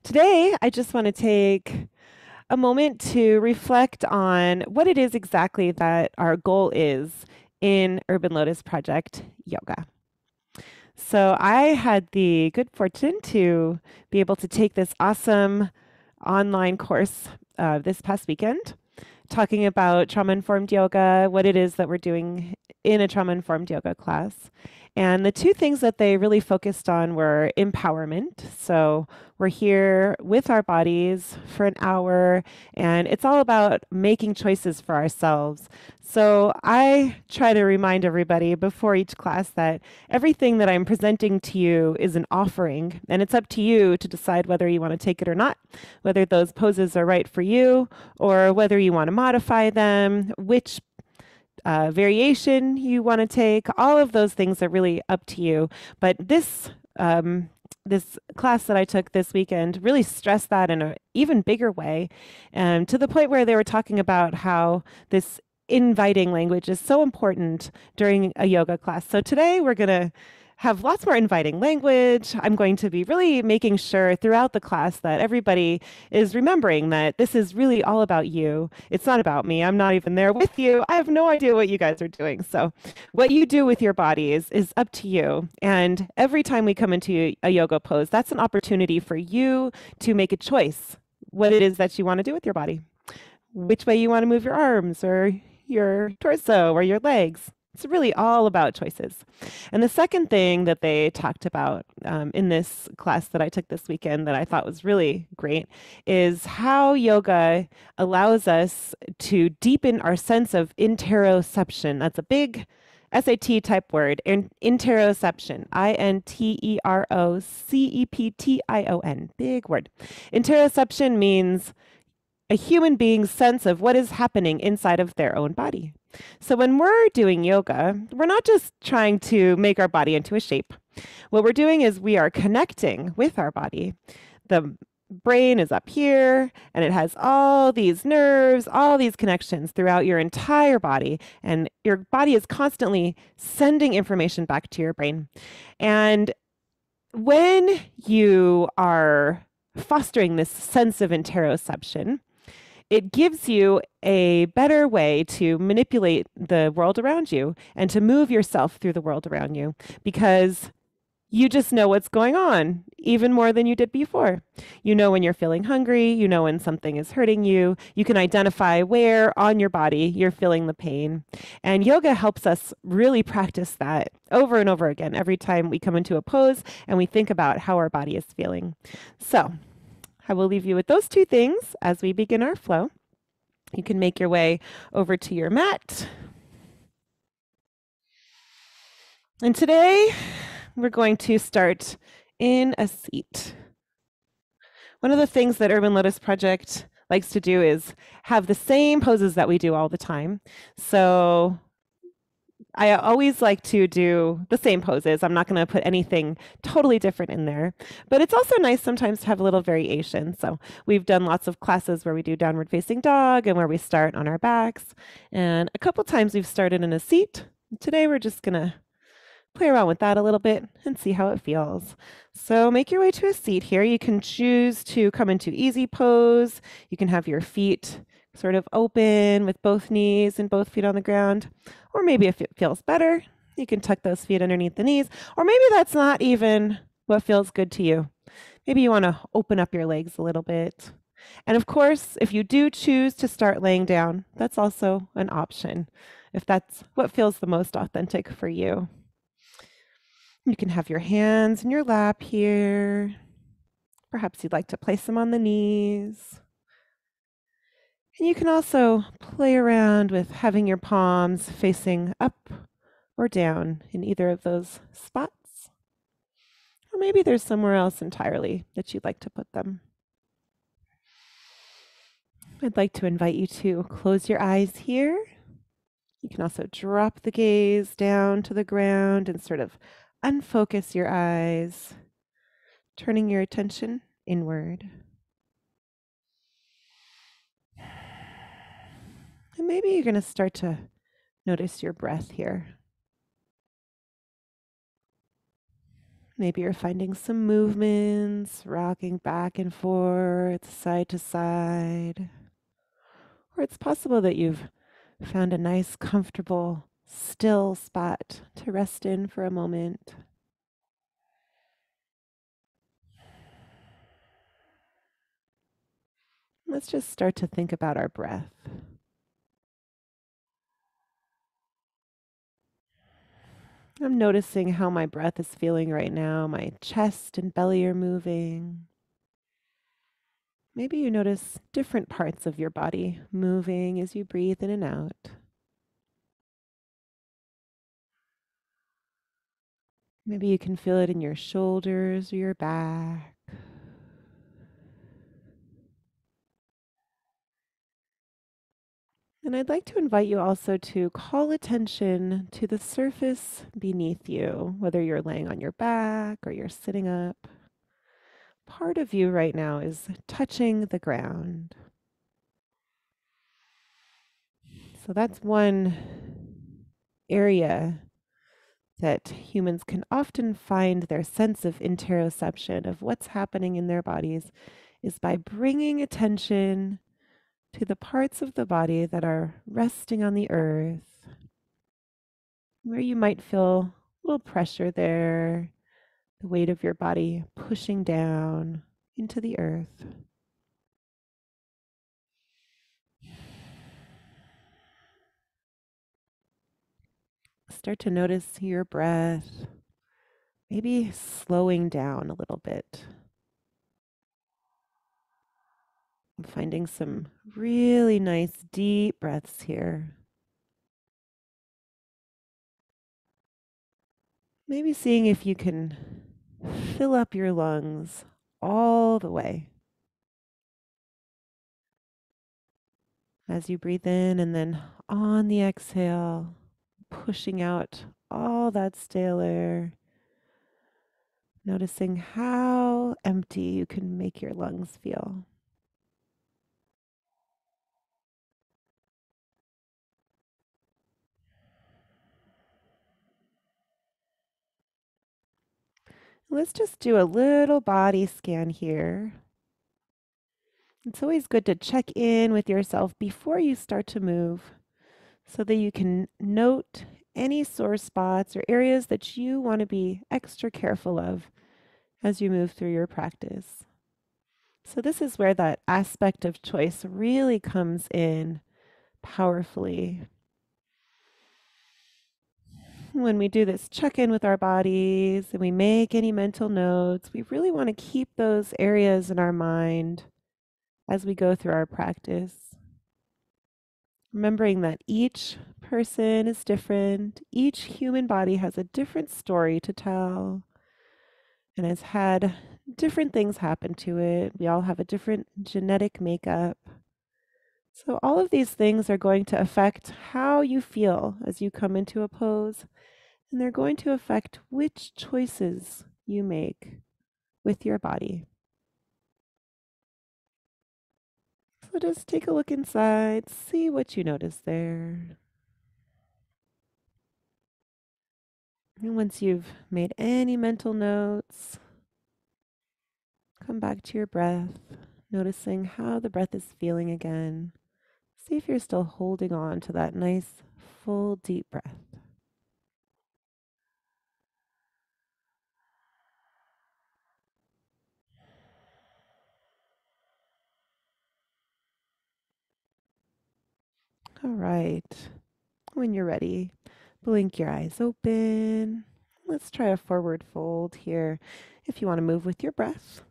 Today, I just want to take a moment to reflect on what it is exactly that our goal is in Urban Lotus Project Yoga. So, I had the good fortune to be able to take this awesome online course this past weekend, talking about trauma informed yoga, what it is that we're doing in a trauma informed yoga class. And the two things that they really focused on were empowerment. So we're here with our bodies for an hour, and it's all about making choices for ourselves. So I try to remind everybody before each class that everything that I'm presenting to you is an offering, and it's up to you to decide whether you want to take it or not, whether those poses are right for you, or whether you want to modify them, which variation you want to take. All of those things are really up to you. But this class that I took this weekend really stressed that in an even bigger way, to the point where they were talking about how this inviting language is so important during a yoga class. So today we're going to have lots more inviting language. I'm going to be really making sure throughout the class that everybody is remembering that this is really all about you. It's not about me. I'm not even there with you. I have no idea what you guys are doing. So what you do with your body is up to you. And every time we come into a yoga pose, that's an opportunity for you to make a choice what it is that you want to do with your body, which way you want to move your arms or your torso or your legs. It's really all about choices. And the second thing that they talked about in this class that I took this weekend that I thought was really great is how yoga allows us to deepen our sense of interoception. That's a big SAT type word, interoception, Interoception, big word. Interoception means a human being's sense of what is happening inside of their own body. So when we're doing yoga, we're not just trying to make our body into a shape. What we're doing is we are connecting with our body. The brain is up here, and it has all these nerves, all these connections throughout your entire body, and your body is constantly sending information back to your brain. And when you are fostering this sense of interoception, it gives you a better way to manipulate the world around you and to move yourself through the world around you because you just know what's going on even more than you did before. You know when you're feeling hungry, you know when something is hurting you, you can identify where on your body you're feeling the pain. And yoga helps us really practice that over and over again every time we come into a pose and we think about how our body is feeling. So, I will leave you with those two things as we begin our flow. You can make your way over to your mat. And today we're going to start in a seat. One of the things that Urban Lotus Project likes to do is have the same poses that we do all the time. So I always like to do the same poses. I'm not going to put anything totally different in there. But it's also nice sometimes to have a little variation. So we've done lots of classes where we do downward facing dog and where we start on our backs. And a couple times we've started in a seat. Today we're just going to play around with that a little bit and see how it feels. So make your way to a seat here. You can choose to come into easy pose. You can have your feet sort of open with both knees and both feet on the ground. Or maybe if it feels better, you can tuck those feet underneath the knees. Or maybe that's not even what feels good to you. Maybe you want to open up your legs a little bit. And of course, if you do choose to start laying down, that's also an option, if that's what feels the most authentic for you. You can have your hands in your lap here. Perhaps you'd like to place them on the knees. And you can also play around with having your palms facing up or down in either of those spots. Or maybe there's somewhere else entirely that you'd like to put them. I'd like to invite you to close your eyes here. You can also drop the gaze down to the ground and sort of unfocus your eyes, turning your attention inward. And maybe you're going to start to notice your breath here. Maybe you're finding some movements, rocking back and forth, side to side. Or it's possible that you've found a nice, comfortable, still spot to rest in for a moment. Let's just start to think about our breath. I'm noticing how my breath is feeling right now. My chest and belly are moving. Maybe you notice different parts of your body moving as you breathe in and out. Maybe you can feel it in your shoulders or your back. And I'd like to invite you also to call attention to the surface beneath you, whether you're laying on your back or you're sitting up. Part of you right now is touching the ground. So that's one area that humans can often find their sense of interoception of what's happening in their bodies is by bringing attention to the parts of the body that are resting on the earth, where you might feel a little pressure there, the weight of your body pushing down into the earth. Start to notice your breath, maybe slowing down a little bit. I'm finding some really nice deep breaths here. Maybe seeing if you can fill up your lungs all the way as you breathe in, and then on the exhale, pushing out all that stale air, noticing how empty you can make your lungs feel. Let's just do a little body scan here. It's always good to check in with yourself before you start to move so that you can note any sore spots or areas that you want to be extra careful of as you move through your practice. So, this is where that aspect of choice really comes in powerfully. When we do this check in with our bodies and we make any mental notes, we really want to keep those areas in our mind as we go through our practice. Remembering that each person is different, each human body has a different story to tell and has had different things happen to it. We all have a different genetic makeup. So, all of these things are going to affect how you feel as you come into a pose, and they're going to affect which choices you make with your body. So, just take a look inside, see what you notice there. And once you've made any mental notes, come back to your breath, noticing how the breath is feeling again. See if you're still holding on to that nice, full, deep breath. All right. When you're ready, blink your eyes open. Let's try a forward fold here. If you want to move with your breath,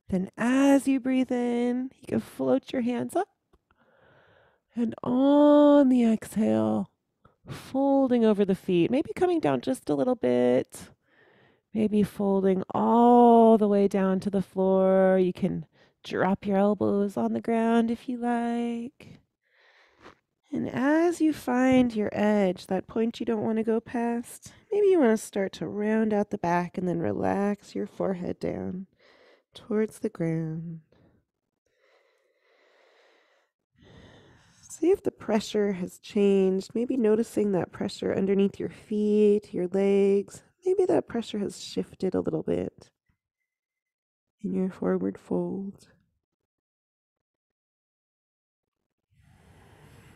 then as you breathe in, you can float your hands up. And on the exhale, folding over the feet, maybe coming down just a little bit, maybe folding all the way down to the floor. You can drop your elbows on the ground if you like. And as you find your edge, that point you don't want to go past, maybe you want to start to round out the back and then relax your forehead down towards the ground. See if the pressure has changed. Maybe noticing that pressure underneath your feet, your legs. maybe that pressure has shifted a little bit in your forward fold.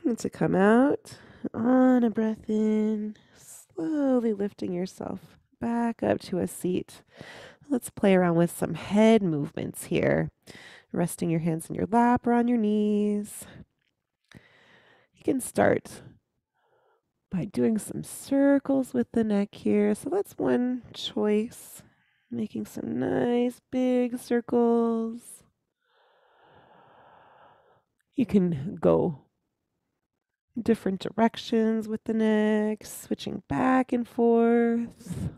And to come out on a breath in, slowly lifting yourself back up to a seat. Let's play around with some head movements here. Resting your hands in your lap or on your knees. You can start by doing some circles with the neck here. So that's one choice. Making some nice big circles. You can go different directions with the neck, switching back and forth.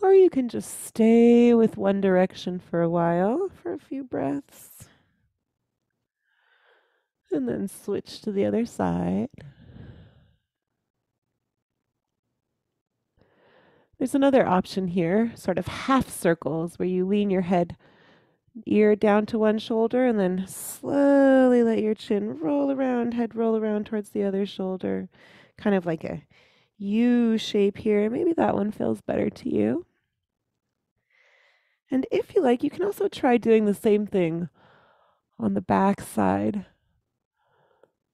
Or you can just stay with one direction for a while, for a few breaths. And then switch to the other side. There's another option here, sort of half circles, where you lean your ear down to one shoulder and then slowly let your chin head roll around towards the other shoulder. Kind of like a U shape here. Maybe that one feels better to you. And if you like, you can also try doing the same thing on the back side.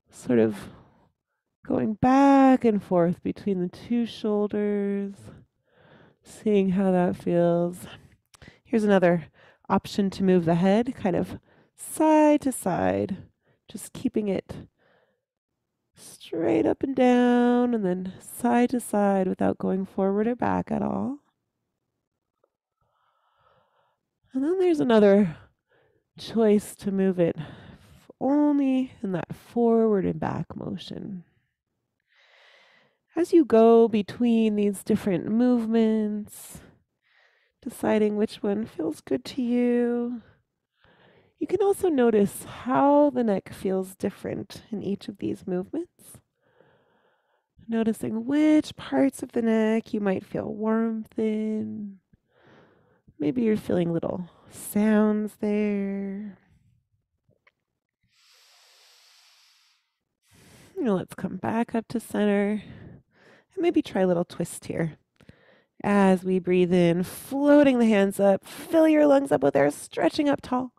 Sort of going back and forth between the two shoulders, seeing how that feels. Here's another option to move the head, kind of side to side, just keeping it straight up and down, and then side to side without going forward or back at all. And then there's another choice to move it only in that forward and back motion. As you go between these different movements, deciding which one feels good to you, you can also notice how the neck feels different in each of these movements. Noticing which parts of the neck you might feel warmth in. Maybe you're feeling little sounds there. Let's come back up to center. And maybe try a little twist here. As we breathe in, floating the hands up, fill your lungs up with air, stretching up tall.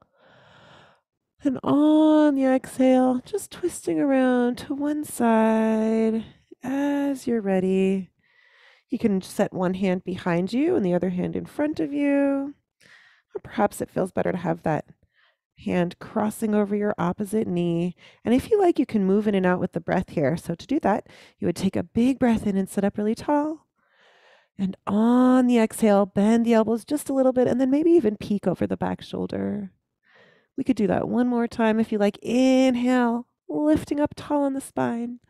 And on the exhale, just twisting around to one side as you're ready. You can set one hand behind you and the other hand in front of you. Or perhaps it feels better to have that hand crossing over your opposite knee. And if you like, you can move in and out with the breath here. So to do that, you would take a big breath in and sit up really tall. And on the exhale, bend the elbows just a little bit and then maybe even peek over the back shoulder. We could do that one more time if you like. Inhale, lifting up tall on the spine.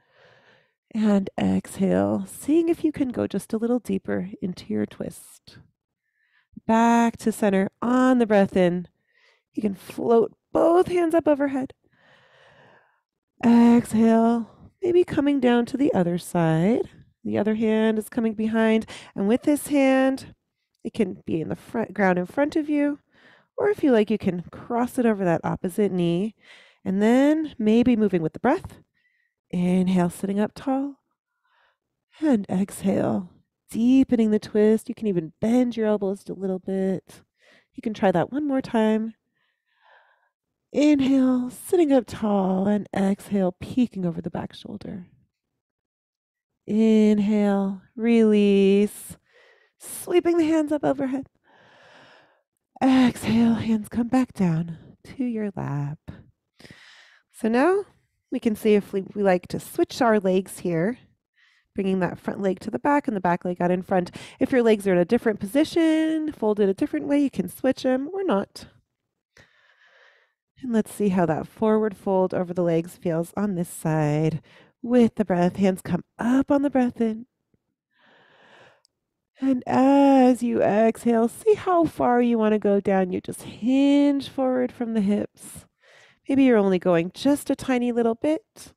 And exhale, seeing if you can go just a little deeper into your twist. Back to center on the breath in. You can float both hands up overhead. Exhale, maybe coming down to the other side. The other hand is coming behind. And with this hand, it can be in the ground in front of you. Or if you like, you can cross it over that opposite knee. And then maybe moving with the breath. Inhale, sitting up tall. And exhale, deepening the twist. You can even bend your elbows a little bit. You can try that one more time. Inhale, sitting up tall, and exhale, peeking over the back shoulder. Inhale, release, sweeping the hands up overhead. Exhale, hands come back down to your lap. So now we can see if we like to switch our legs here, bringing that front leg to the back and the back leg out in front. If your legs are in a different position, folded a different way, you can switch them or not. And let's see how that forward fold over the legs feels on this side. With the breath, hands come up on the breath in. And as you exhale, see how far you want to go down. You just hinge forward from the hips. Maybe you're only going just a tiny little bit.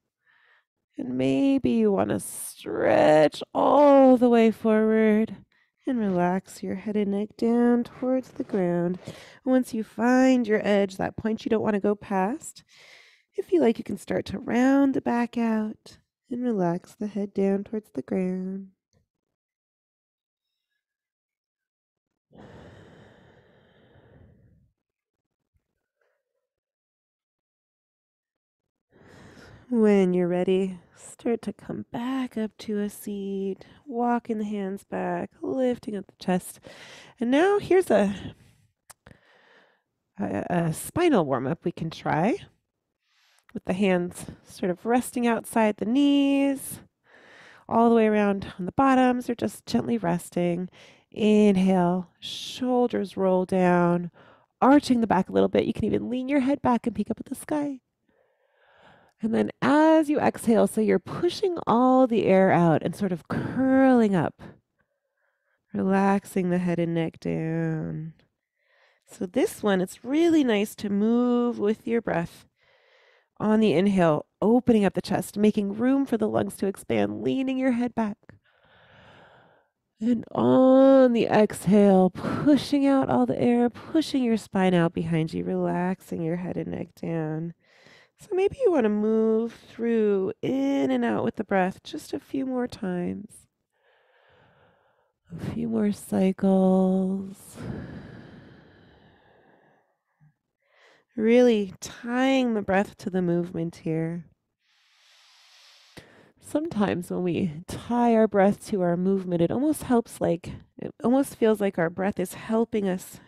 And maybe you want to stretch all the way forward and relax your head and neck down towards the ground. Once you find your edge, that point you don't want to go past, if you like, you can start to round the back out and relax the head down towards the ground. When you're ready, start to come back up to a seat, walking the hands back, lifting up the chest. And now here's a spinal warm-up we can try with the hands sort of resting outside the knees, all the way around on the bottoms, or just gently resting. Inhale, shoulders roll down, arching the back a little bit. You can even lean your head back and peek up at the sky. And then as you exhale, so you're pushing all the air out and sort of curling up, relaxing the head and neck down. So this one, it's really nice to move with your breath. On the inhale, opening up the chest, making room for the lungs to expand, leaning your head back. And on the exhale, pushing out all the air, pushing your spine out behind you, relaxing your head and neck down. So maybe you want to move through in and out with the breath just a few more times. A few more cycles. Really tying the breath to the movement here. Sometimes when we tie our breath to our movement, it almost feels like our breath is helping us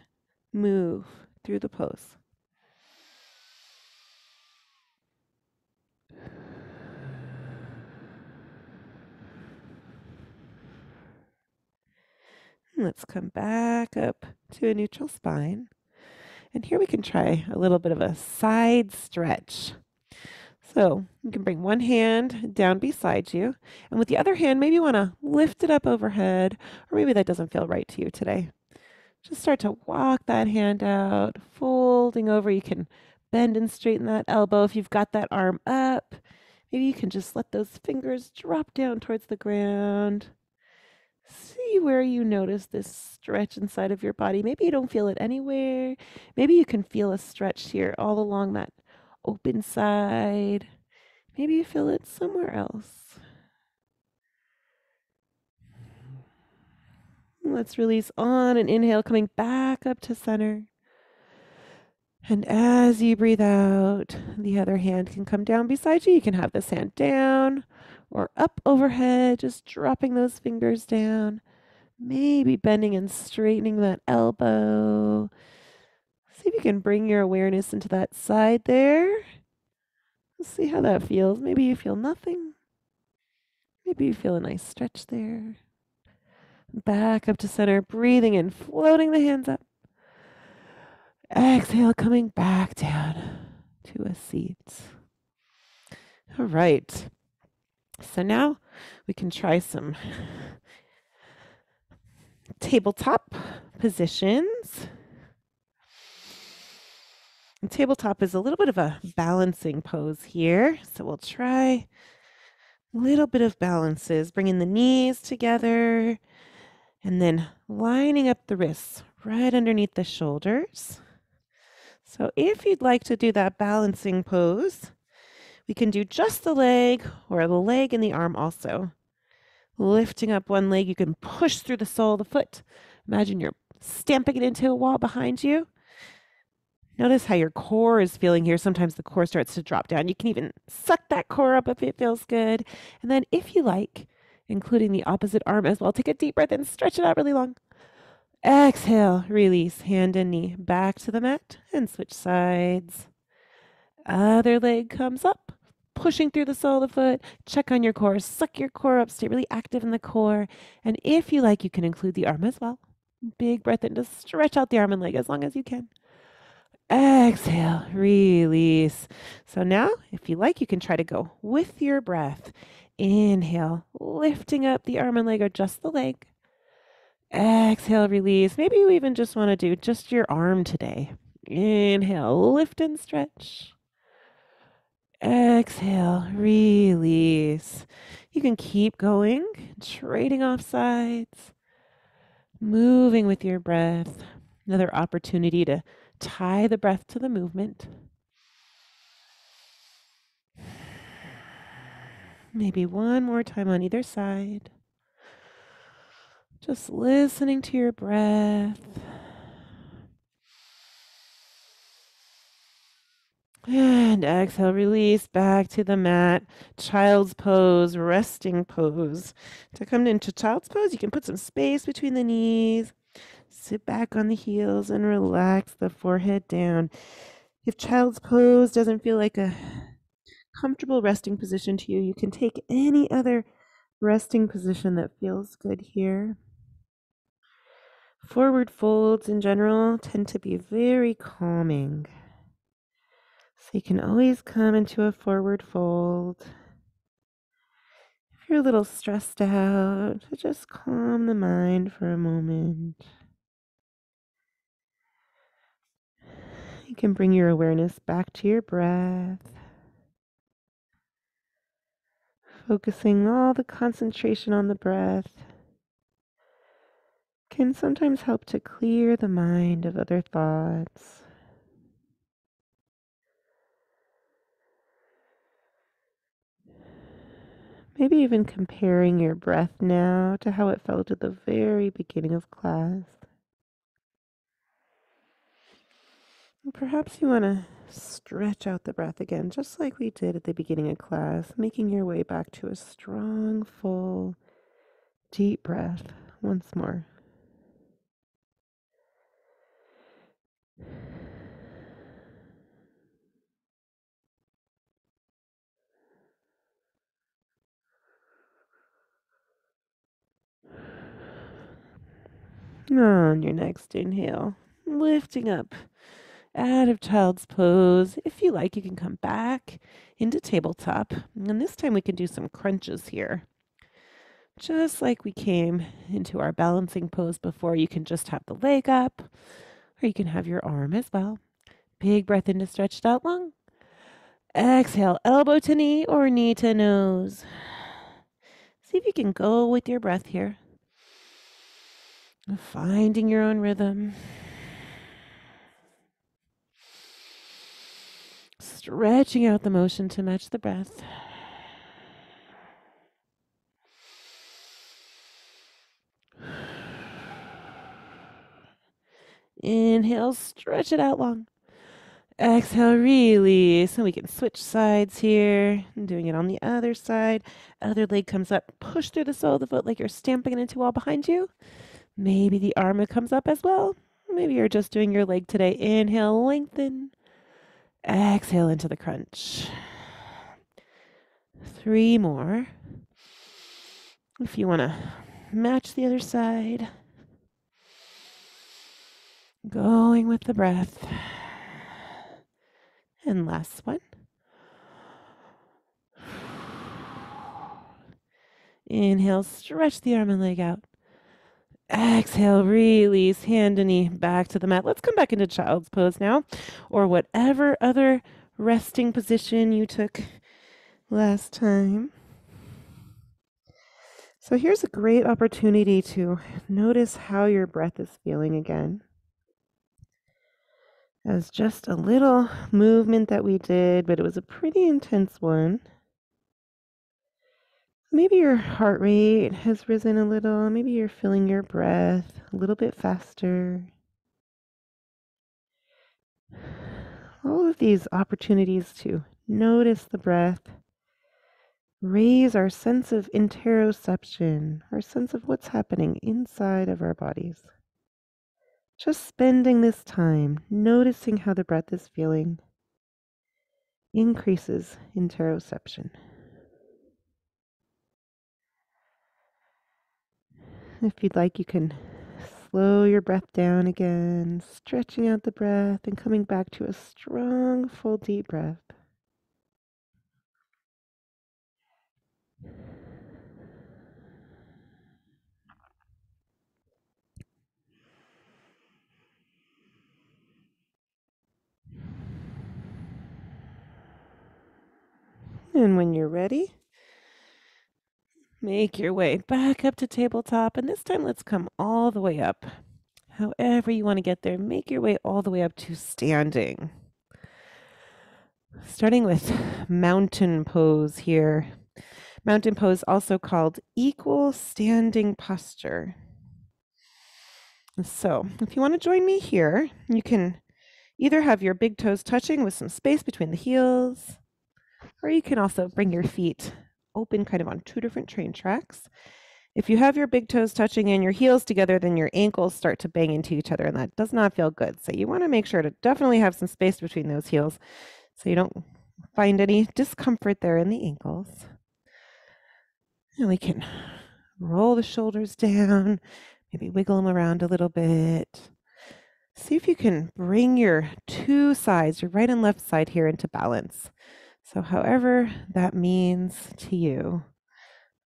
move through the pose. Let's come back up to a neutral spine. And here we can try a little bit of a side stretch. So you can bring one hand down beside you, and with the other hand, maybe you want to lift it up overhead, or maybe that doesn't feel right to you today. Just start to walk that hand out, folding over. You can bend and straighten that elbow if you've got that arm up. Maybe you can just let those fingers drop down towards the ground. See where you notice this stretch inside of your body. Maybe you don't feel it anywhere. Maybe you can feel a stretch here all along that open side. Maybe you feel it somewhere else. Let's release on an inhale, coming back up to center. And as you breathe out, the other hand can come down beside you. You can have this hand down or up overhead, just dropping those fingers down. Maybe bending and straightening that elbow. See if you can bring your awareness into that side there. Let's see how that feels. Maybe you feel nothing. Maybe you feel a nice stretch there. Back up to center, breathing in, floating the hands up. Exhale, coming back down to a seat. All right. So now we can try some tabletop positions. And tabletop is a little bit of a balancing pose here. So we'll try a little bit of balances, bringing the knees together and then lining up the wrists right underneath the shoulders. So if you'd like to do that balancing pose, we can do just the leg or the leg and the arm also. Lifting up one leg, you can push through the sole of the foot. Imagine you're stamping it into a wall behind you. Notice how your core is feeling here. Sometimes the core starts to drop down. You can even suck that core up if it feels good. And then if you like, including the opposite arm as well, take a deep breath and stretch it out really long. Exhale, release, hand and knee back to the mat and switch sides. Other leg comes up, pushing through the sole of the foot. Check on your core, suck your core up, stay really active in the core. And if you like, you can include the arm as well. Big breath in to stretch out the arm and leg as long as you can. Exhale, release. So now, if you like, you can try to go with your breath. Inhale, lifting up the arm and leg or just the leg. Exhale, release. Maybe you even just want to do just your arm today. Inhale, lift and stretch. Exhale, release. You can keep going, trading off sides, moving with your breath. Another opportunity to tie the breath to the movement. Maybe one more time on either side. Just listening to your breath. And exhale, release back to the mat. Child's pose, resting pose. To come into child's pose, you can put some space between the knees. Sit back on the heels and relax the forehead down. If child's pose doesn't feel like a comfortable resting position to you, you can take any other resting position that feels good here. Forward folds in general tend to be very calming. So you can always come into a forward fold. If you're a little stressed out, just calm the mind for a moment. You can bring your awareness back to your breath, focusing all the concentration on the breath. Can sometimes help to clear the mind of other thoughts. Maybe even comparing your breath now to how it felt at the very beginning of class. And perhaps you want to stretch out the breath again, just like we did at the beginning of class, making your way back to a strong, full, deep breath once more. On your next inhale, lifting up out of child's pose. If you like, you can come back into tabletop. And this time we can do some crunches here. Just like we came into our balancing pose before, you can just have the leg up, or you can have your arm as well. Big breath into stretched out lung. Exhale, elbow to knee or knee to nose. See if you can go with your breath here. Finding your own rhythm. Stretching out the motion to match the breath. Inhale, stretch it out long. Exhale, release. And we can switch sides here. I'm doing it on the other side. Other leg comes up. Push through the sole of the foot like you're stamping it into a wall behind you. Maybe the arm comes up as well. Maybe you're just doing your leg today. Inhale, lengthen. Exhale into the crunch. 3 more. If you want to match the other side. Going with the breath. And last one. Inhale, stretch the arm and leg out. Exhale, release, hand and knee back to the mat. Let's come back into child's pose now, or whatever other resting position you took last time. So here's a great opportunity to notice how your breath is feeling again. As just a little movement that we did, but it was a pretty intense one. Maybe your heart rate has risen a little. Maybe you're feeling your breath a little bit faster. All of these opportunities to notice the breath raise our sense of interoception, our sense of what's happening inside of our bodies. Just spending this time noticing how the breath is feeling increases interoception. If you'd like, you can slow your breath down again, stretching out the breath and coming back to a strong, full, deep breath. And when you're ready, make your way back up to tabletop. And this time, let's come all the way up. However you want to get there, make your way all the way up to standing. Starting with mountain pose here. Mountain pose, also called equal standing posture. So if you want to join me here, you can Either have your big toes touching with some space between the heels, or you can also bring your feet open kind of on two different train tracks. If you have your big toes touching and your heels together, then your ankles start to bang into each other, and that does not feel good. So you want to make sure to definitely have some space between those heels so you don't find any discomfort there in the ankles. And we can roll the shoulders down, maybe wiggle them around a little bit. See if you can bring your two sides, your right and left side here, into balance. So however that means to you,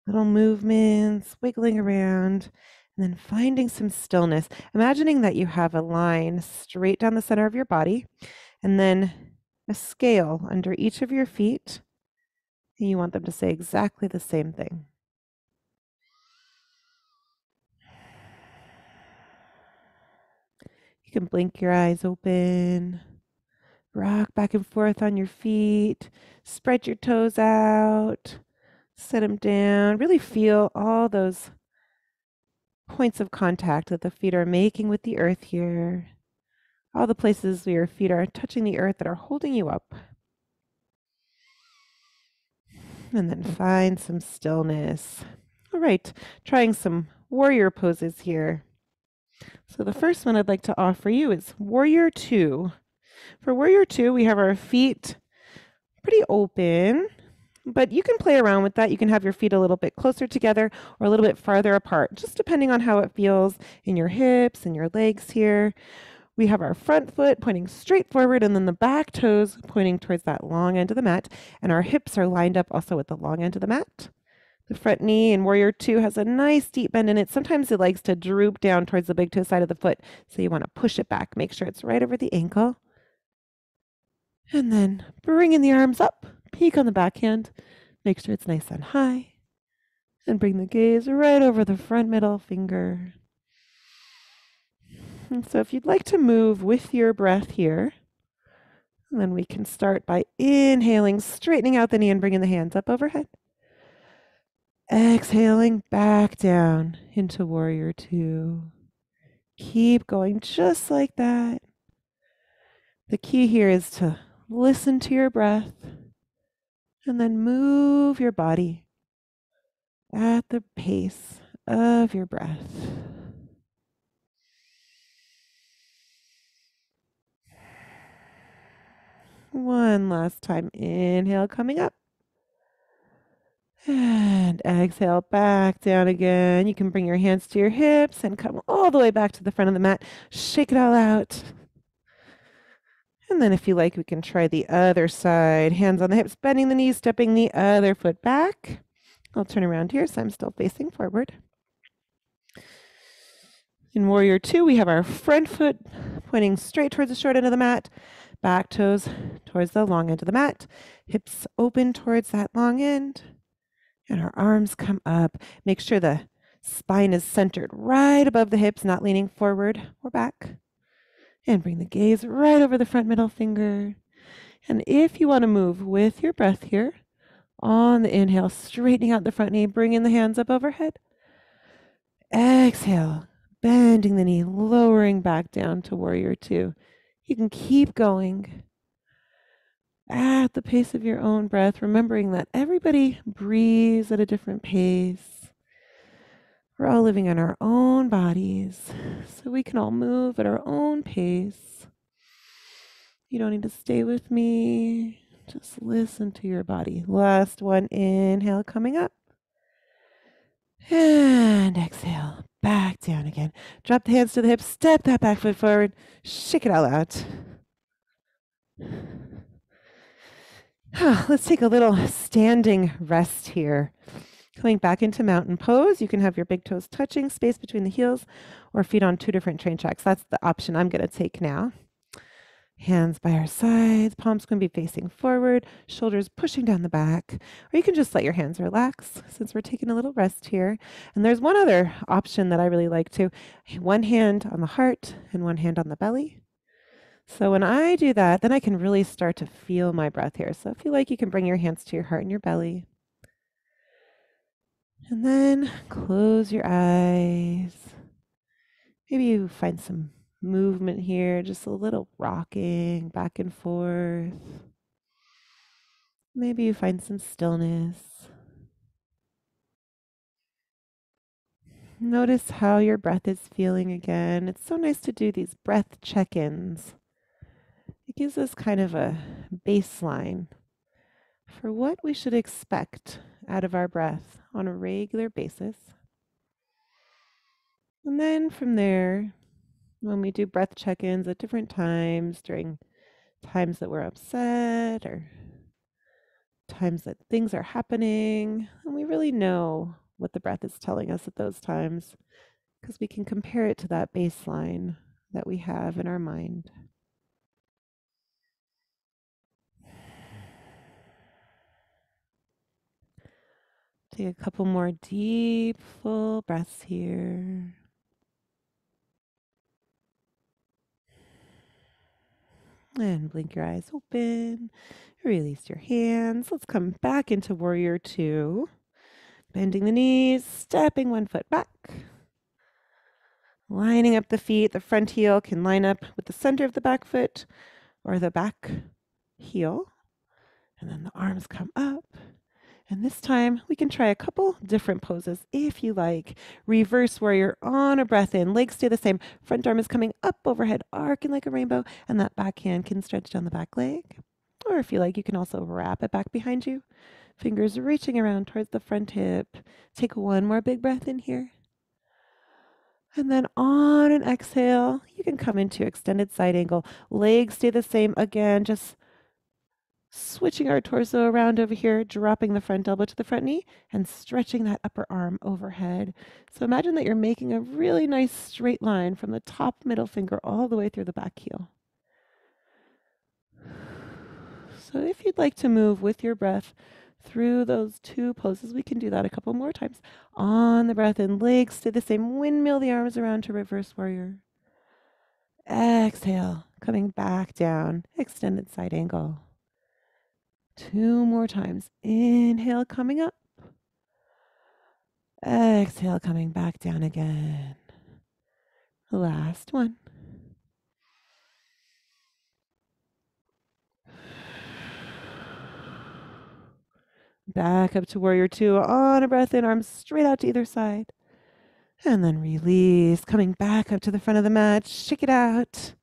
little movements, wiggling around, and then finding some stillness. Imagining that you have a line straight down the center of your body, and then a scale under each of your feet, and you want them to say exactly the same thing. You can blink your eyes open, rock back and forth on your feet, spread your toes out, set them down. Really feel all those points of contact that the feet are making with the earth here. All the places where your feet are touching the earth that are holding you up. And then find some stillness. All right, trying some warrior poses here. So the first one I'd like to offer you is Warrior 2. For Warrior 2, we have our feet pretty open, but you can play around with that. You can have your feet a little bit closer together or a little bit farther apart, just depending on how it feels in your hips and your legs here. We have our front foot pointing straight forward and then the back toes pointing towards that long end of the mat. And our hips are lined up also with the long end of the mat. The front knee in Warrior 2 has a nice deep bend in it. Sometimes it likes to droop down towards the big toe side of the foot. So you want to push it back. Make sure it's right over the ankle. And then bringing the arms up, peek on the backhand. Make sure it's nice and high. And bring the gaze right over the front middle finger. And so if you'd like to move with your breath here, then we can start by inhaling, straightening out the knee and bringing the hands up overhead. Exhaling back down into Warrior 2. Keep going just like that. The key here is to listen to your breath and then move your body at the pace of your breath. One last time. Inhale, coming up. And exhale back down again. You can bring your hands to your hips and come all the way back to the front of the mat. Shake it all out. And then if you like, we can try the other side. Hands on the hips, bending the knees, stepping the other foot back. I'll turn around here so I'm still facing forward. In Warrior 2, we have our front foot pointing straight towards the short end of the mat. Back toes towards the long end of the mat. Hips open towards that long end. And our arms come up. Make sure the spine is centered right above the hips, not leaning forward or back. And bring the gaze right over the front middle finger. And if you want to move with your breath here, on the inhale, straightening out the front knee, bringing the hands up overhead. Exhale, bending the knee, lowering back down to Warrior 2. You can keep going at the pace of your own breath, remembering that everybody breathes at a different pace. We're all living in our own bodies, so we can all move at our own pace. You don't need to stay with me. Just listen to your body. Last one, inhale, coming up. And exhale, back down again. Drop the hands to the hips, step that back foot forward, shake it all out. Let's take a little standing rest here. Coming back into mountain pose, you can have your big toes touching, space between the heels, or feet on two different train tracks. That's the option I'm going to take now. Hands by our sides, palms going to be facing forward, shoulders pushing down the back. Or you can just let your hands relax since we're taking a little rest here. And there's one other option that I really like too. One hand on the heart and one hand on the belly. So when I do that, then I can really start to feel my breath here. So if you like, you can bring your hands to your heart and your belly. And then close your eyes. Maybe you find some movement here, just a little rocking back and forth. Maybe you find some stillness. Notice how your breath is feeling again. It's so nice to do these breath check-ins. It gives us kind of a baseline for what we should expect out of our breath on a regular basis. And then from there, when we do breath check-ins at different times, during times that we're upset or times that things are happening, and we really know what the breath is telling us at those times because we can compare it to that baseline that we have in our mind. Take a couple more deep, full breaths here. And blink your eyes open. Release your hands. Let's come back into Warrior Two. Bending the knees, stepping one foot back. Lining up the feet. The front heel can line up with the center of the back foot or the back heel. And then the arms come up. And this time we can try a couple different poses if you like. Reverse warrior on a breath in. Legs stay the same. Front arm is coming up overhead, arcing like a rainbow. And that back hand can stretch down the back leg. Or if you like, you can also wrap it back behind you. Fingers reaching around towards the front hip. Take one more big breath in here. And then on an exhale, you can come into extended side angle. Legs stay the same again, just switching our torso around over here, dropping the front elbow to the front knee and stretching that upper arm overhead. So imagine that you're making a really nice straight line from the top middle finger all the way through the back heel. So if you'd like to move with your breath through those two poses, we can do that a couple more times. On the breath in, legs stay the same. Windmill the arms around to reverse warrior. Exhale, coming back down, extended side angle. Two more times. Inhale, coming up. Exhale, coming back down again. Last one. Back up to Warrior Two. On a breath in, arms straight out to either side. And then release, coming back up to the front of the mat. Shake it out.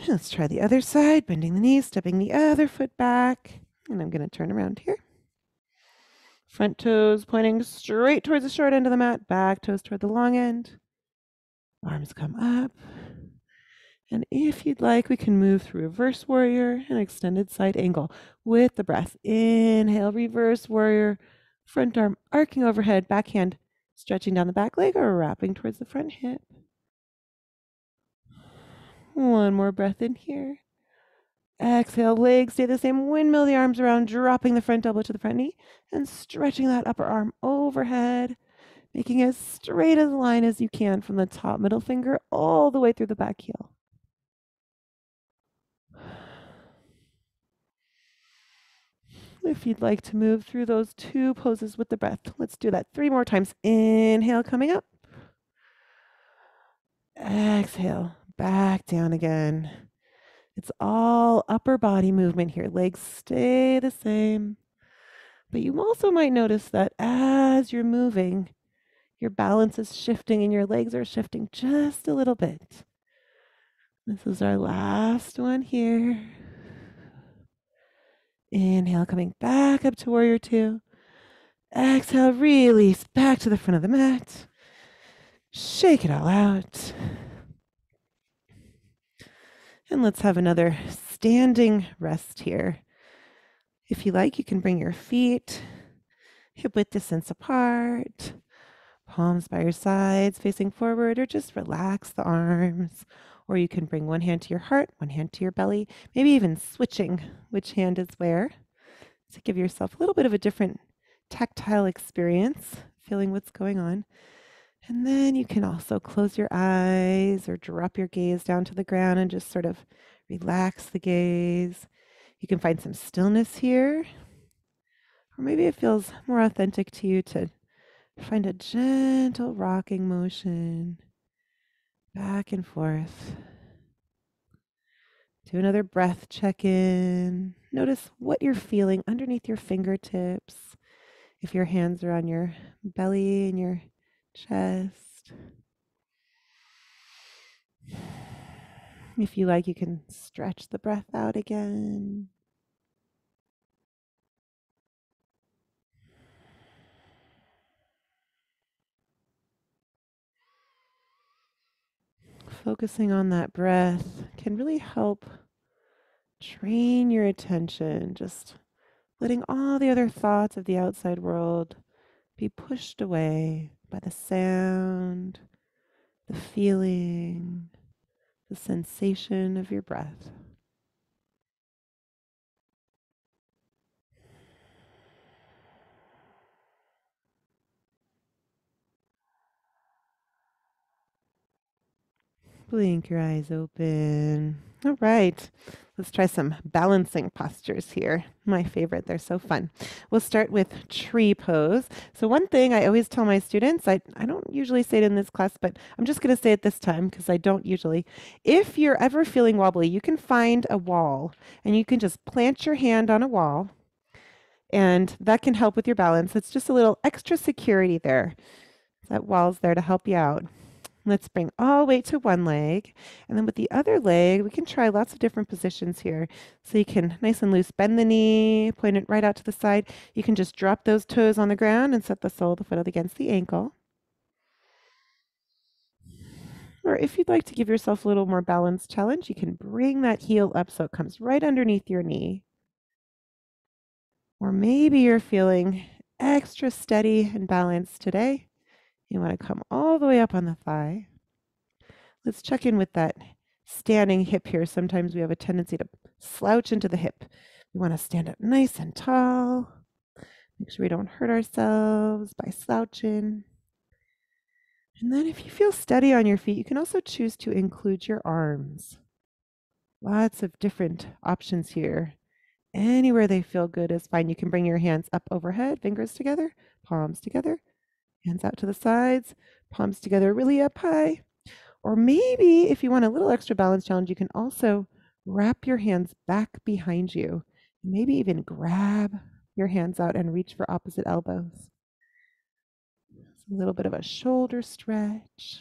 Let's try the other side, bending the knees, stepping the other foot back. And I'm going to turn around here. Front toes pointing straight towards the short end of the mat. Back toes toward the long end. Arms come up. And if you'd like, we can move through reverse warrior and extended side angle with the breath. Inhale, reverse warrior. Front arm arcing overhead, back hand stretching down the back leg or wrapping towards the front hip. One more breath in here. Exhale, legs stay the same. Windmill the arms around, dropping the front elbow to the front knee and stretching that upper arm overhead, making as straight a line as you can from the top middle finger all the way through the back heel. If you'd like to move through those two poses with the breath, let's do that 3 more times. Inhale, coming up. Exhale, back down again. It's all upper body movement here. Legs stay the same. But you also might notice that as you're moving, your balance is shifting and your legs are shifting just a little bit. This is our last one here. Inhale, coming back up to Warrior Two. Exhale, release back to the front of the mat. Shake it all out. And let's have another standing rest here. If you like, you can bring your feet hip width distance apart, palms by your sides facing forward, or just relax the arms. Or you can bring one hand to your heart, one hand to your belly, maybe even switching which hand is where to give yourself a little bit of a different tactile experience, feeling what's going on. And then you can also close your eyes or drop your gaze down to the ground and just sort of relax the gaze. You can find some stillness here. Or maybe it feels more authentic to you to find a gentle rocking motion back and forth. Do another breath check-in. Notice what you're feeling underneath your fingertips. If your hands are on your belly and your chest. If you like, you can stretch the breath out again. Focusing on that breath can really help train your attention, just letting all the other thoughts of the outside world be pushed away by the sound, the feeling, the sensation of your breath. Blink your eyes open. All right, let's try some balancing postures here. My favorite, they're so fun. We'll start with tree pose. So one thing I always tell my students, I don't usually say it in this class, but I'm just going to say it this time because I don't usually. If you're ever feeling wobbly, you can find a wall and you can just plant your hand on a wall and that can help with your balance. It's just a little extra security there. That wall's there to help you out. Let's bring all weight to one leg. And then with the other leg, we can try lots of different positions here. So you can nice and loose bend the knee, point it right out to the side. You can just drop those toes on the ground and set the sole of the foot up against the ankle. Or if you'd like to give yourself a little more balance challenge, you can bring that heel up so it comes right underneath your knee. Or maybe you're feeling extra steady and balanced today. You want to come all the way up on the thigh. Let's check in with that standing hip here. Sometimes we have a tendency to slouch into the hip. We want to stand up nice and tall. Make sure we don't hurt ourselves by slouching. And then if you feel steady on your feet, you can also choose to include your arms. Lots of different options here. Anywhere they feel good is fine. You can bring your hands up overhead, fingers together, palms together, hands out to the sides, palms together really up high. Or maybe if you want a little extra balance challenge, you can also wrap your hands back behind you. Maybe even grab your hands out and reach for opposite elbows. A little bit of a shoulder stretch.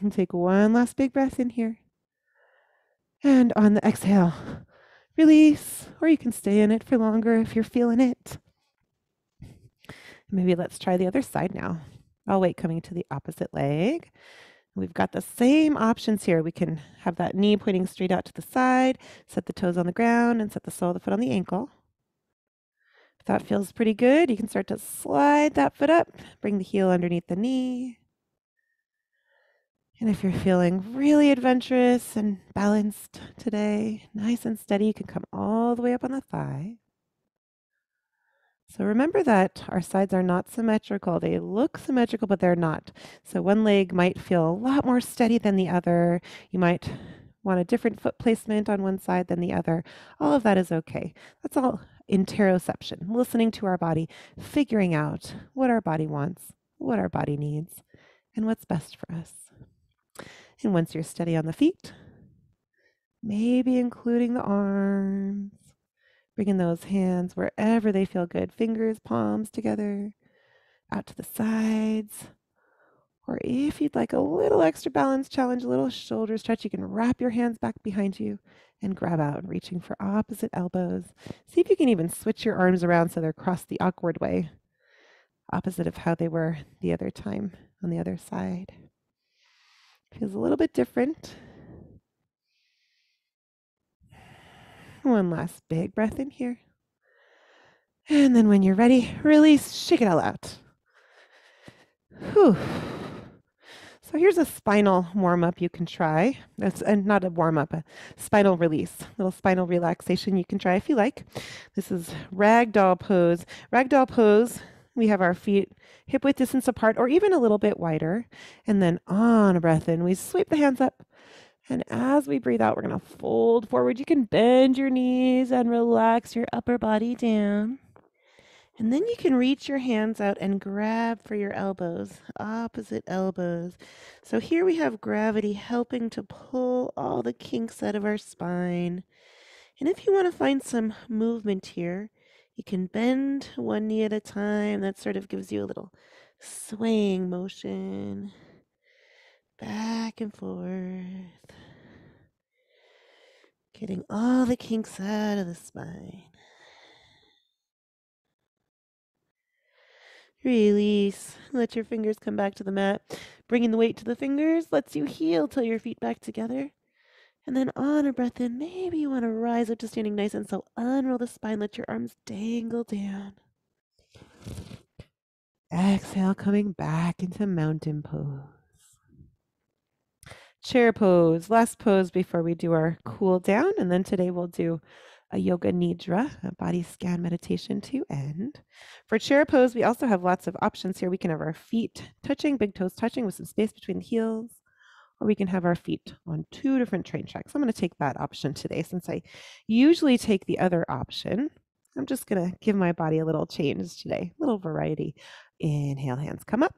And take one last big breath in here. And on the exhale, release, or you can stay in it for longer if you're feeling it. Maybe let's try the other side now. All weight coming to the opposite leg. We've got the same options here. We can have that knee pointing straight out to the side, set the toes on the ground, and set the sole of the foot on the ankle. If that feels pretty good, you can start to slide that foot up, bring the heel underneath the knee. And if you're feeling really adventurous and balanced today, nice and steady, you can come all the way up on the thigh. So remember that our sides are not symmetrical. They look symmetrical, but they're not. So one leg might feel a lot more steady than the other. You might want a different foot placement on one side than the other. All of that is okay. That's all interoception, listening to our body, figuring out what our body wants, what our body needs, and what's best for us. And once you're steady on the feet, maybe including the arms, bringing those hands wherever they feel good, fingers, palms together, out to the sides. Or if you'd like a little extra balance challenge, a little shoulder stretch, you can wrap your hands back behind you and grab out, reaching for opposite elbows. See if you can even switch your arms around so they're crossed the awkward way, opposite of how they were the other time on the other side. Feels a little bit different. One last big breath in here. And then when you're ready, release, shake it all out. Whew. So here's a spinal warm-up you can try. That's not a warm-up, a spinal release, little spinal relaxation you can try if you like. This is ragdoll pose. Ragdoll pose, we have our feet hip-width distance apart or even a little bit wider. And then on a breath in, we sweep the hands up. And as we breathe out, we're going to fold forward. You can bend your knees and relax your upper body down. And then you can reach your hands out and grab for your elbows, opposite elbows. So here we have gravity helping to pull all the kinks out of our spine. And if you want to find some movement here, you can bend one knee at a time. That sort of gives you a little swaying motion, back and forth, getting all the kinks out of the spine. Release. Let your fingers come back to the mat. Bringing the weight to the fingers lets you heel till your feet back together. And then on a breath in, maybe you want to rise up to standing nice and so unroll the spine. Let your arms dangle down. Exhale, coming back into mountain pose. Chair pose, last pose before we do our cool down. And then today we'll do a yoga nidra, a body scan meditation to end. For chair pose, we also have lots of options here. We can have our feet touching, big toes touching with some space between the heels, or we can have our feet on two different train tracks. I'm going to take that option today since I usually take the other option. I'm just going to give my body a little change today, a little variety. Inhale, hands come up.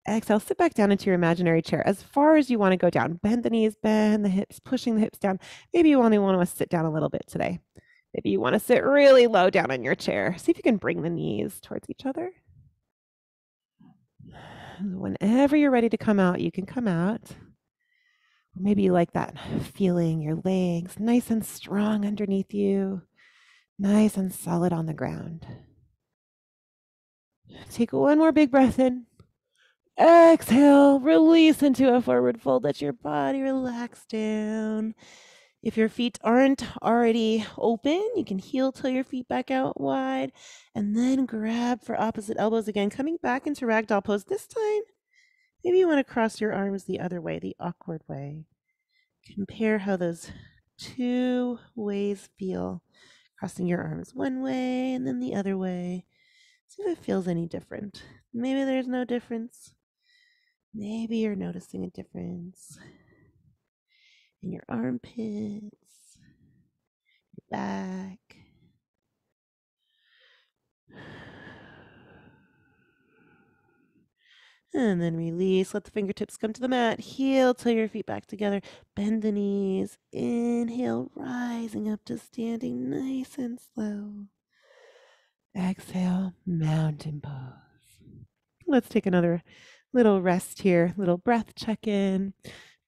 Exhale, sit back down into your imaginary chair as far as you want to go down. Bend the knees, bend the hips, pushing the hips down. Maybe you only want to sit down a little bit today. Maybe you want to sit really low down in your chair. See if you can bring the knees towards each other. Whenever you're ready to come out, you can come out. Maybe you like that feeling, your legs nice and strong underneath you, nice and solid on the ground. Take one more big breath in. Exhale, release into a forward fold. Let your body relax down. If your feet aren't already open, you can heel till your feet back out wide and then grab for opposite elbows again, coming back into ragdoll pose. This time, maybe you want to cross your arms the other way, the awkward way. Compare how those two ways feel. Crossing your arms one way and then the other way. See if it feels any different. Maybe there's no difference. Maybe you're noticing a difference in your armpits, your back. And then release. Let the fingertips come to the mat. Heel till your feet back together. Bend the knees. Inhale, rising up to standing nice and slow. Exhale, mountain pose. Let's take another little rest here, little breath check in.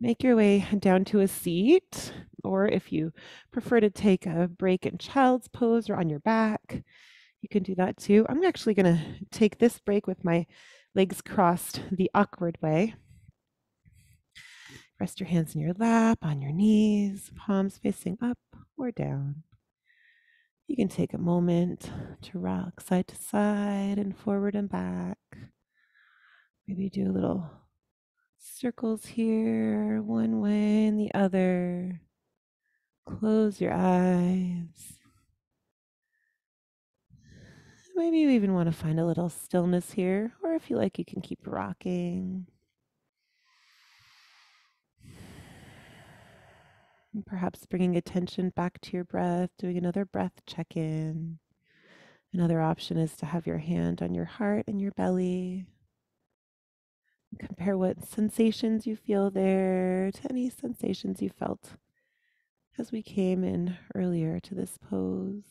Make your way down to a seat, or if you prefer to take a break in child's pose or on your back, you can do that too. I'm actually going to take this break with my legs crossed the awkward way. Rest your hands in your lap, on your knees, palms facing up or down. You can take a moment to rock side to side and forward and back. Maybe do a little circles here, one way and the other. Close your eyes. Maybe you even want to find a little stillness here, or if you like, you can keep rocking. And perhaps bringing attention back to your breath, doing another breath check in. Another option is to have your hand on your heart and your belly. Compare what sensations you feel there to any sensations you felt as we came in earlier to this pose.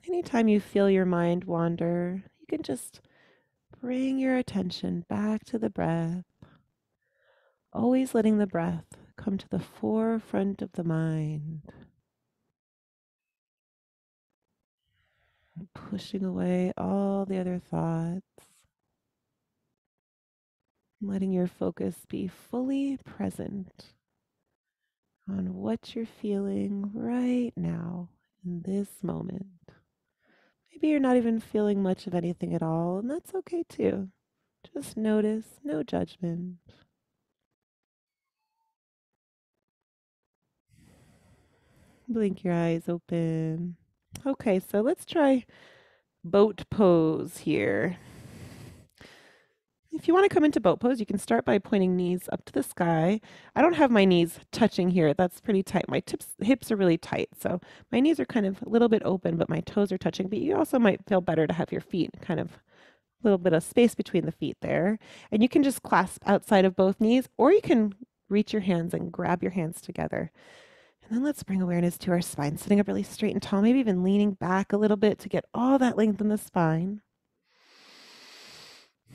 Anytime you feel your mind wander, you can just bring your attention back to the breath, always letting the breath come to the forefront of the mind, pushing away all the other thoughts, letting your focus be fully present on what you're feeling right now in this moment. Maybe you're not even feeling much of anything at all, and that's okay too. Just notice, no judgment. Blink your eyes open. Okay, so let's try boat pose here. If you want to come into boat pose, you can start by pointing knees up to the sky. I don't have my knees touching here. That's pretty tight. My hips are really tight. So my knees are kind of a little bit open, but my toes are touching. But you also might feel better to have your feet kind of a little bit of space between the feet there. And you can just clasp outside of both knees, or you can reach your hands and grab your hands together. And then let's bring awareness to our spine, sitting up really straight and tall, maybe even leaning back a little bit to get all that length in the spine.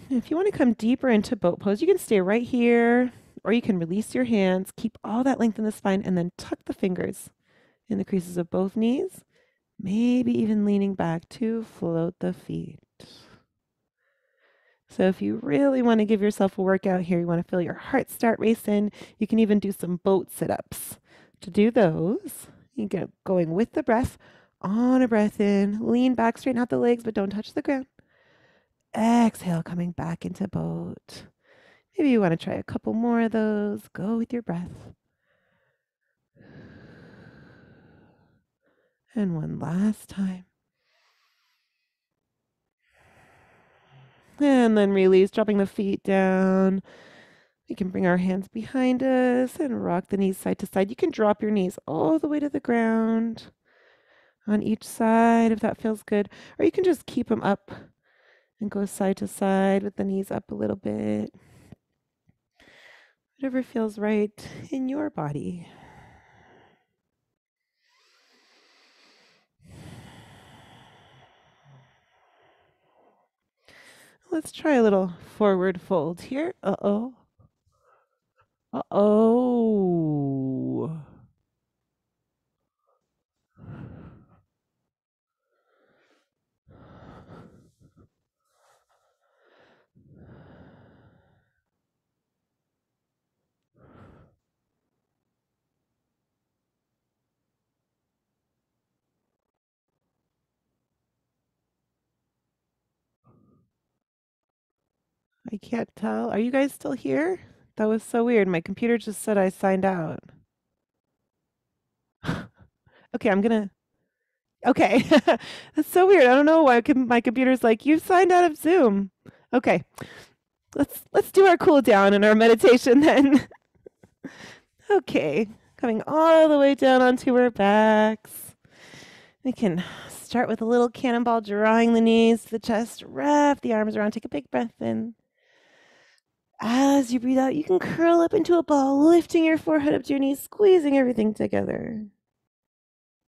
If you want to come deeper into boat pose, you can stay right here, or you can release your hands, keep all that length in the spine, and then tuck the fingers in the creases of both knees, maybe even leaning back to float the feet. So if you really want to give yourself a workout here, you want to feel your heart start racing, you can even do some boat sit-ups. To do those, you get going with the breath, on a breath in, lean back, straighten out the legs, but don't touch the ground. Exhale, coming back into boat. Maybe you want to try a couple more of those. Go with your breath. And one last time. And then release, dropping the feet down. We can bring our hands behind us and rock the knees side to side. You can drop your knees all the way to the ground on each side if that feels good. Or you can just keep them up and go side to side with the knees up a little bit. Whatever feels right in your body. Let's try a little forward fold here. Uh-oh. Uh-oh. I can't tell. Are you guys still here? That was so weird. My computer just said I signed out. Okay, I'm gonna. Okay, that's so weird. I don't know why my computer's like, you've signed out of Zoom. Okay, let's do our cool down and our meditation then. Okay, coming all the way down onto our backs. We can start with a little cannonball, drawing the knees to the chest, wrap the arms around, take a big breath in. As you breathe out, you can curl up into a ball, lifting your forehead up to your knees, squeezing everything together.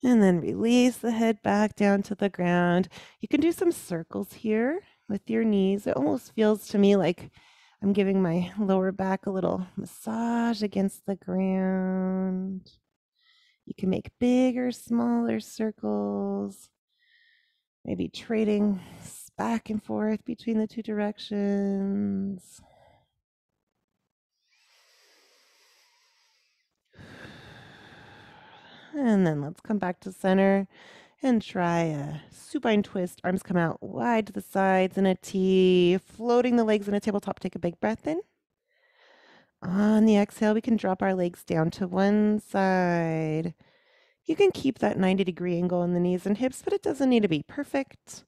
And then release the head back down to the ground. You can do some circles here with your knees. It almost feels to me like I'm giving my lower back a little massage against the ground. You can make bigger, smaller circles, maybe trading back and forth between the two directions. And then let's come back to center and try a supine twist. Arms come out wide to the sides in a T, floating the legs in a tabletop. Take a big breath in. On the exhale, we can drop our legs down to one side. You can keep that 90-degree angle in the knees and hips, but it doesn't need to be perfect.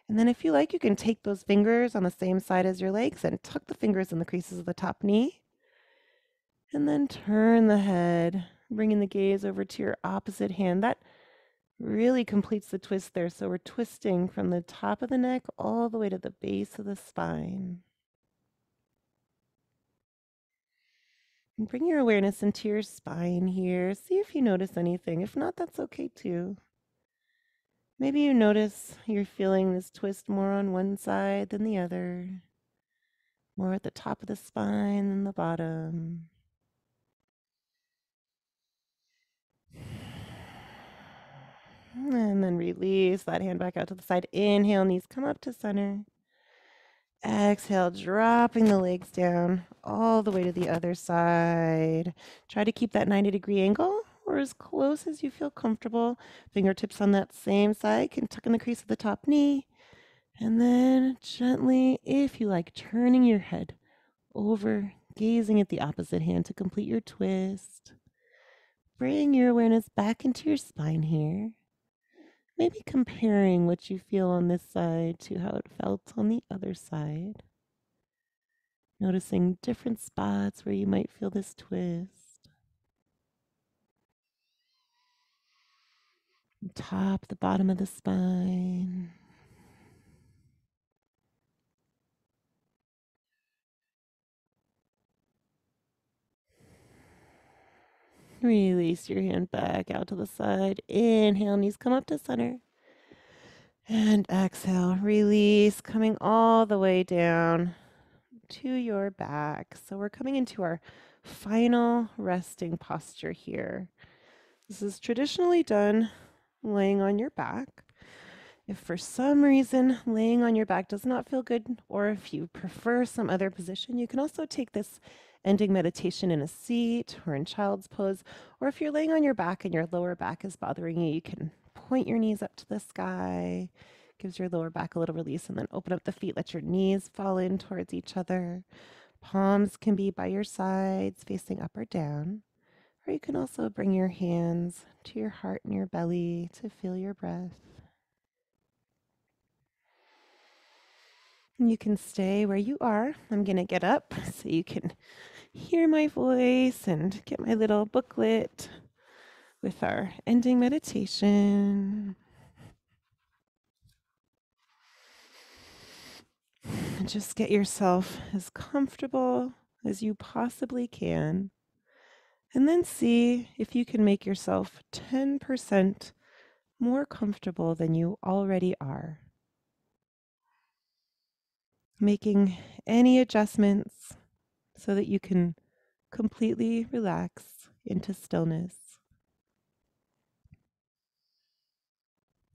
And then if you like, you can take those fingers on the same side as your legs and tuck the fingers in the creases of the top knee. And then turn the head, bringing the gaze over to your opposite hand. That really completes the twist there. So we're twisting from the top of the neck all the way to the base of the spine. And bring your awareness into your spine here. See if you notice anything. If not, that's okay too. Maybe you notice you're feeling this twist more on one side than the other, more at the top of the spine than the bottom. And then release that hand back out to the side. Inhale, knees come up to center. Exhale, dropping the legs down all the way to the other side. Try to keep that 90-degree angle or as close as you feel comfortable. Fingertips on that same side can tuck in the crease of the top knee. And then gently, if you like, turning your head over, gazing at the opposite hand to complete your twist. Bring your awareness back into your spine here. Maybe comparing what you feel on this side to how it felt on the other side. Noticing different spots where you might feel this twist. Top, the bottom of the spine. Release your hand back out to the side. Inhale, knees come up to center. And exhale, release, coming all the way down to your back. So we're coming into our final resting posture here. This is traditionally done laying on your back. If for some reason laying on your back does not feel good, or if you prefer some other position, you can also take this ending meditation in a seat or in child's pose. Or if you're laying on your back and your lower back is bothering you, you can point your knees up to the sky, gives your lower back a little release, and then open up the feet, let your knees fall in towards each other. Palms can be by your sides, facing up or down. Or you can also bring your hands to your heart and your belly to feel your breath. You can stay where you are. I'm going to get up so you can hear my voice and get my little booklet with our ending meditation. And just get yourself as comfortable as you possibly can. And then see if you can make yourself 10% more comfortable than you already are. Making any adjustments so that you can completely relax into stillness.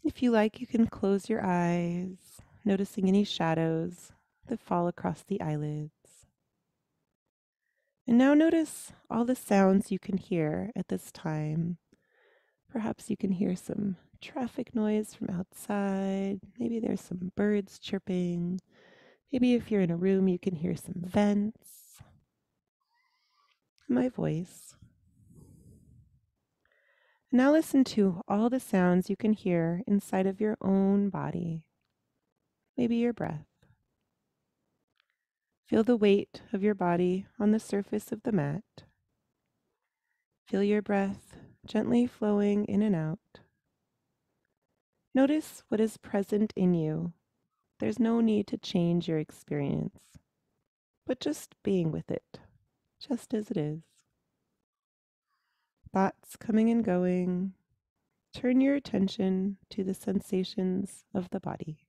If you like, you can close your eyes, noticing any shadows that fall across the eyelids. And now notice all the sounds you can hear at this time. Perhaps you can hear some traffic noise from outside. Maybe there's some birds chirping. Maybe if you're in a room, you can hear some vents. My voice. Now listen to all the sounds you can hear inside of your own body. Maybe your breath. Feel the weight of your body on the surface of the mat. Feel your breath gently flowing in and out. Notice what is present in you. There's no need to change your experience, but just being with it, just as it is. Thoughts coming and going. Turn your attention to the sensations of the body.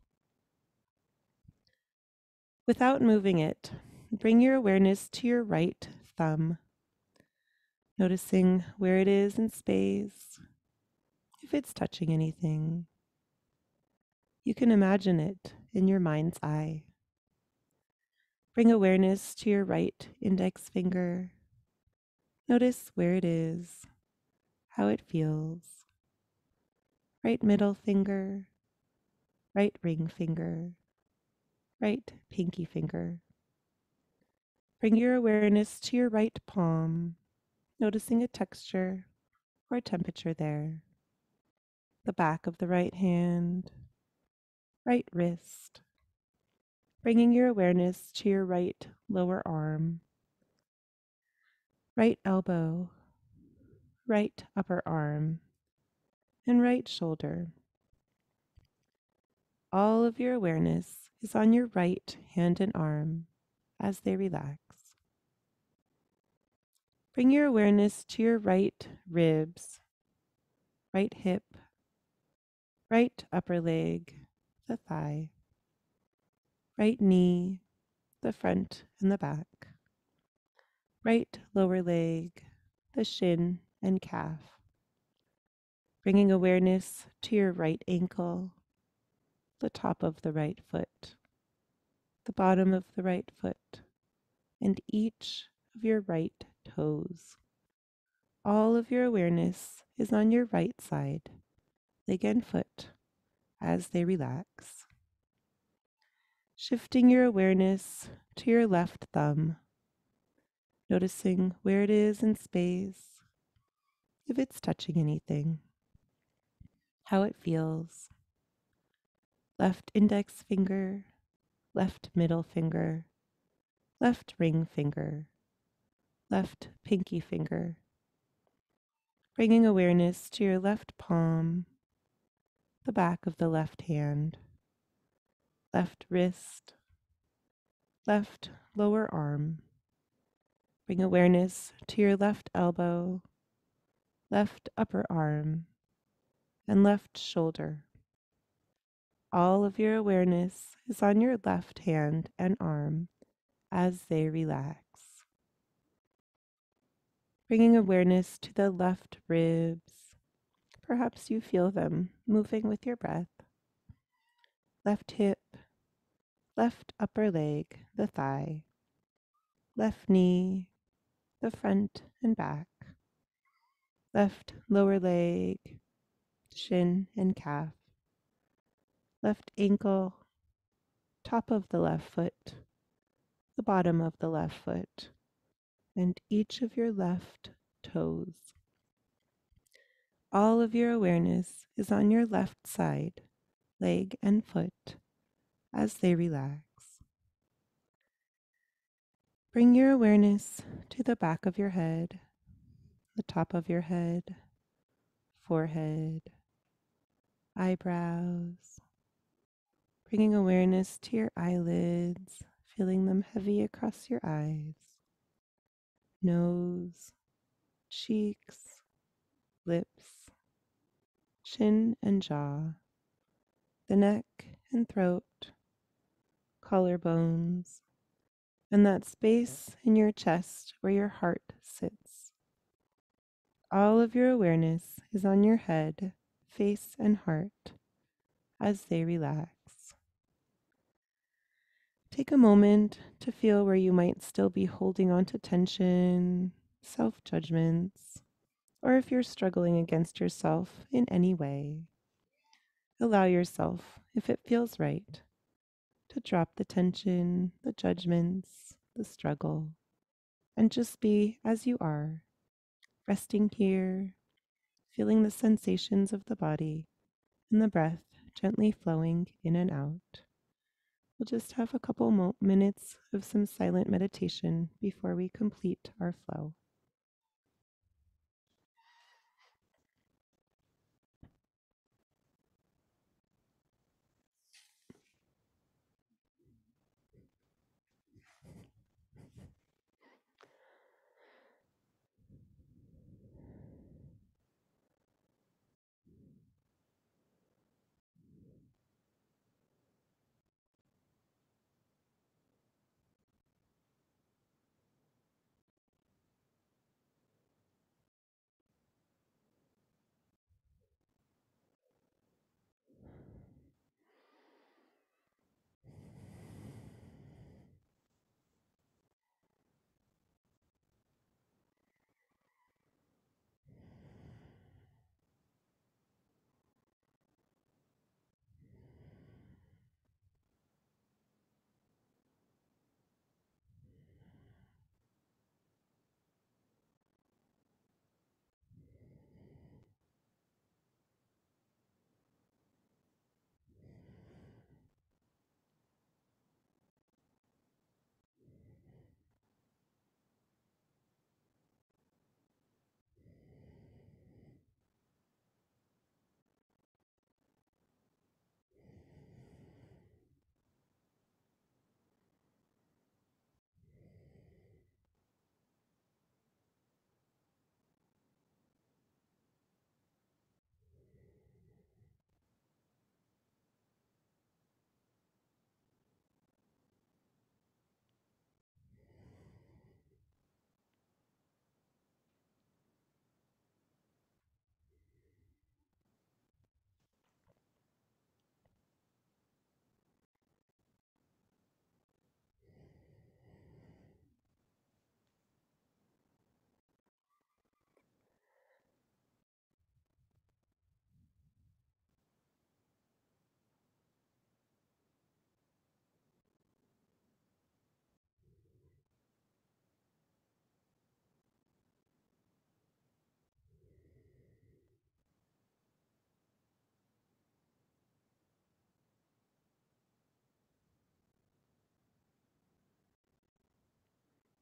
Without moving it, bring your awareness to your right thumb, noticing where it is in space, if it's touching anything. You can imagine it in your mind's eye. Bring awareness to your right index finger. Notice where it is, how it feels. Right middle finger, right ring finger, right pinky finger. Bring your awareness to your right palm, noticing a texture or a temperature there. The back of the right hand, right wrist. Bringing your awareness to your right lower arm, right elbow, right upper arm, and right shoulder. All of your awareness is on your right hand and arm as they relax. Bring your awareness to your right ribs, right hip, right upper leg, the thigh, right knee, the front and the back, right lower leg, the shin and calf. Bringing awareness to your right ankle, the top of the right foot, the bottom of the right foot, and each of your right toes. All of your awareness is on your right side, leg and foot, as they relax. Shifting your awareness to your left thumb, noticing where it is in space, if it's touching anything, how it feels. Left index finger, left middle finger, left ring finger, left pinky finger, bringing awareness to your left palm, the back of the left hand, left wrist, left lower arm. Bring awareness to your left elbow, left upper arm, and left shoulder. All of your awareness is on your left hand and arm as they relax. Bringing awareness to the left ribs. Perhaps you feel them moving with your breath. Left hip, left upper leg, the thigh, left knee, the front and back, left lower leg, shin and calf, left ankle, top of the left foot, the bottom of the left foot, and each of your left toes. All of your awareness is on your left side, leg and foot, as they relax. Bring your awareness to the back of your head, the top of your head, forehead, eyebrows. Bringing awareness to your eyelids, feeling them heavy across your eyes, nose, cheeks, lips, chin and jaw, the neck and throat, collarbones, and that space in your chest where your heart sits. All of your awareness is on your head, face, and heart as they relax. Take a moment to feel where you might still be holding on to tension, self-judgments, or if you're struggling against yourself in any way. Allow yourself, if it feels right, to drop the tension, the judgments, the struggle, and just be as you are, resting here, feeling the sensations of the body and the breath gently flowing in and out. We'll just have a couple minutes of some silent meditation before we complete our flow.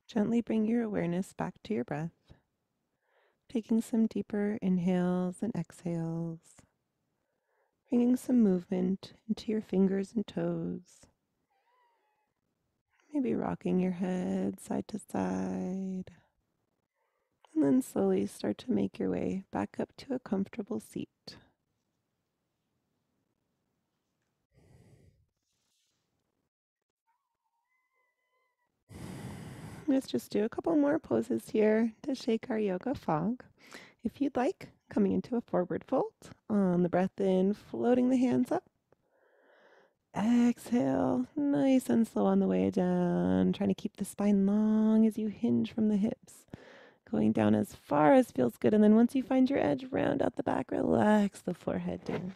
Gently bring your awareness back to your breath, taking some deeper inhales and exhales, bringing some movement into your fingers and toes, maybe rocking your head side to side, and then slowly start to make your way back up to a comfortable seat. Let's just do a couple more poses here to shake our yoga fog. If you'd like, coming into a forward fold. On the breath in, floating the hands up. Exhale, nice and slow on the way down. Trying to keep the spine long as you hinge from the hips. Going down as far as feels good. And then once you find your edge, round out the back, relax the forehead down.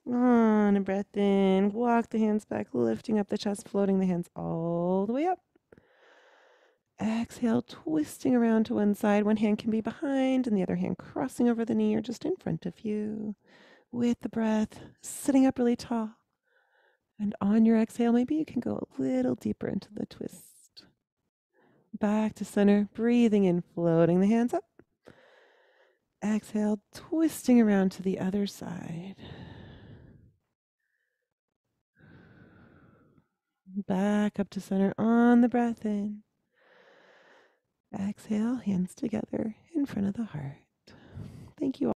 On a breath in, walk the hands back, lifting up the chest, floating the hands all the way up. Exhale, twisting around to one side. One hand can be behind and the other hand crossing over the knee or just in front of you. With the breath, sitting up really tall. And on your exhale, maybe you can go a little deeper into the twist. Back to center, breathing in, floating the hands up. Exhale, twisting around to the other side. Back up to center on the breath in. Exhale, hands together in front of the heart. Thank you all.